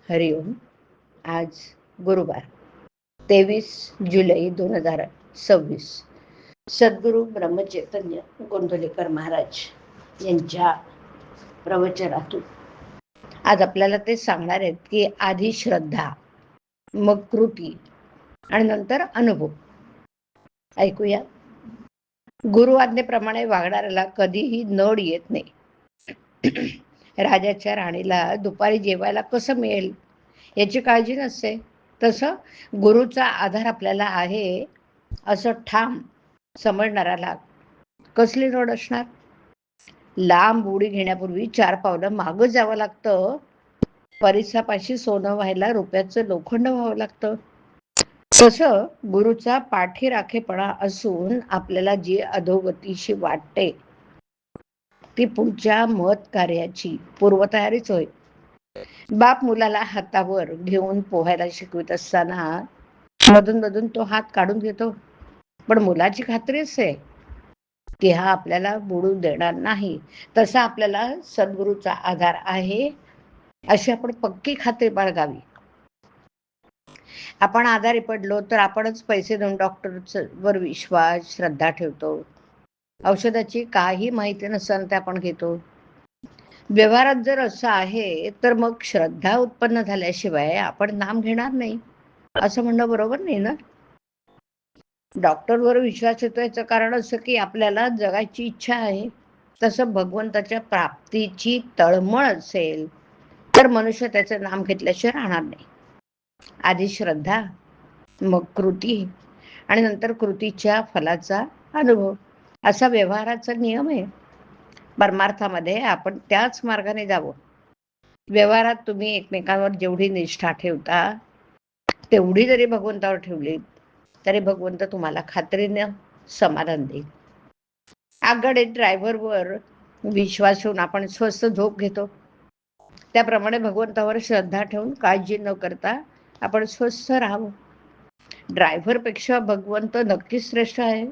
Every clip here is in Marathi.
हरिओम. आज गुरुवार 23 जुलै 2026. सद्गुरू ब्रह्मचैतन्य गोंदवलेकर महाराज यांच्या प्रवचनातून आज आपल्याला ते सांगणार आहेत की आधी श्रद्धा, मग कृती आणि नंतर अनुभव. ऐकूया. गुरु आज्ञेप्रमाणे वागणाऱ्याला कधीही नड येत नाही. राजाच्या राणीला दुपारी जेवायला कसं मिळेल याची काळजी नसते, तसं गुरुचा आधार आपल्याला आहे असं ठाम समजणाऱ्याला कसली नड असणार. लांब उडी घेण्यापूर्वी 4 पावलं मागं जावं लागतं. परिसापाशी सोनं व्हायला रुपयाचं लोखंड व्हावं लागतं. तसं गुरुचा पाठीराखेपणा असून आपल्याला जी अधोगतीशी वाटते ती पुढच्या महत् कार्याची पूर्वतयारीच होय. बाप मुलाला हातावर घेऊन पोहायला शिकवित असताना मधून मधून तो हात काढून घेतो, पण मुलाची खात्रीच आहे की हा आपल्याला बुडू देणार नाही. तसा आपल्याला सद्गुरूचा आधार आहे अशी आपण पक्की खात्री बाळगावी. आपण आजारी पडलो तर आपणच पैसे देऊन डॉक्टरवर विश्वास, श्रद्धा ठेवतो. औषधाची काही माहिती नसताना ते आपण घेतो. व्यवहारात जर असं आहे तर मग श्रद्धा उत्पन्न झाल्याशिवाय आपण नाम घेणार नाही असं म्हणणं बरोबर नाही ना. डॉक्टरवर विश्वास येतो याचं कारण असं की आपल्याला जगायची इच्छा आहे. तसं भगवंताच्या प्राप्तीची तळमळ असेल तर मनुष्य त्याचं नाम घेतल्याशिवाय राहणार नाही. आधी श्रद्धा, मग कृती आणि नंतर कृतीच्या फलाचा अनुभव, असा व्यवहाराचा नियम आहे. परमार्थामध्ये आपण त्याच मार्गाने जावं. व्यवहारात तुम्ही एकमेकांवर जेवढी निष्ठा ठेवता तेवढी जरी भगवंतावर ठेवली तरी भगवंत तुम्हाला खात्रीने समाधान देईल. आगगाडीत ड्रायव्हरवर विश्वास ठेवून आपण स्वस्त झोप घेतो, त्याप्रमाणे भगवंतावर श्रद्धा ठेवून काळजी न करता आपण स्वस्थ राहावं. ड्रायव्हरपेक्षा भगवंत नक्कीच श्रेष्ठ आहे.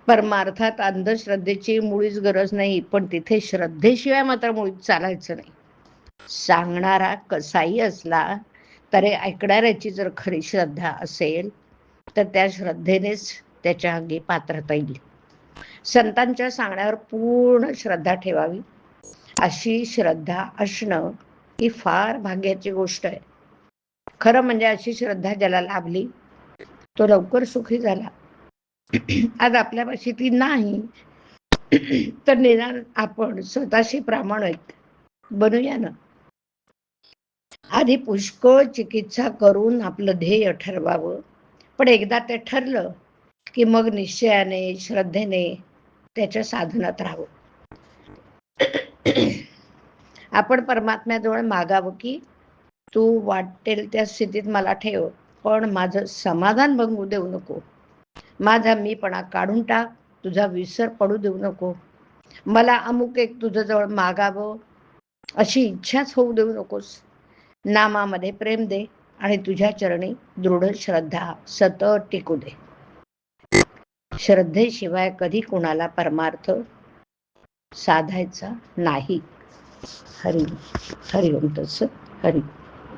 परमार्थात अंधश्रद्धेची मुळीच गरज नाही, पण तिथे श्रद्धेशिवाय मात्र मुळीच चालायचं नाही. सांगणारा कसाही असला तरी ऐकणाऱ्याची जर खरी श्रद्धा असेल तर त्या श्रद्धेनेच त्याच्या अंगी पात्रता येईल. संतांच्या सांगण्यावर पूर्ण श्रद्धा ठेवावी. अशी श्रद्धा असणं ही फार भाग्याची गोष्ट आहे. खरं म्हणजे अशी श्रद्धा ज्याला लाभली तो लवकर सुखी झाला. आज आपल्यापाशी ती नाही तर निदान आपण स्वतःशी प्रामाणिक बनूया ना. आधी पुष्कळ चिकित्सा करून आपलं ध्येय ठरवावं, पण एकदा ते ठरलं की मग निश्चयाने, श्रद्धेने त्याच्या साधनात राहावं. आपण परमात्म्याजवळ मागावं की तू वाटेल त्या स्थितीत मला ठेव, पण माझं समाधान भंगू देऊ नको. माझा मीपणा काढून टाक, तुझा विसर पडू देऊ नको. मला अमुक एक तुझ्याजवळ मागावं अशी इच्छाच होऊ देऊ नकोस. नामामध्ये प्रेम दे आणि तुझ्या चरणी दृढ श्रद्धा सतत टिकू दे. श्रद्धेशिवाय कधी कुणाला परमार्थ साधायचा नाही. हरी हरिओम तत्सत. हरी.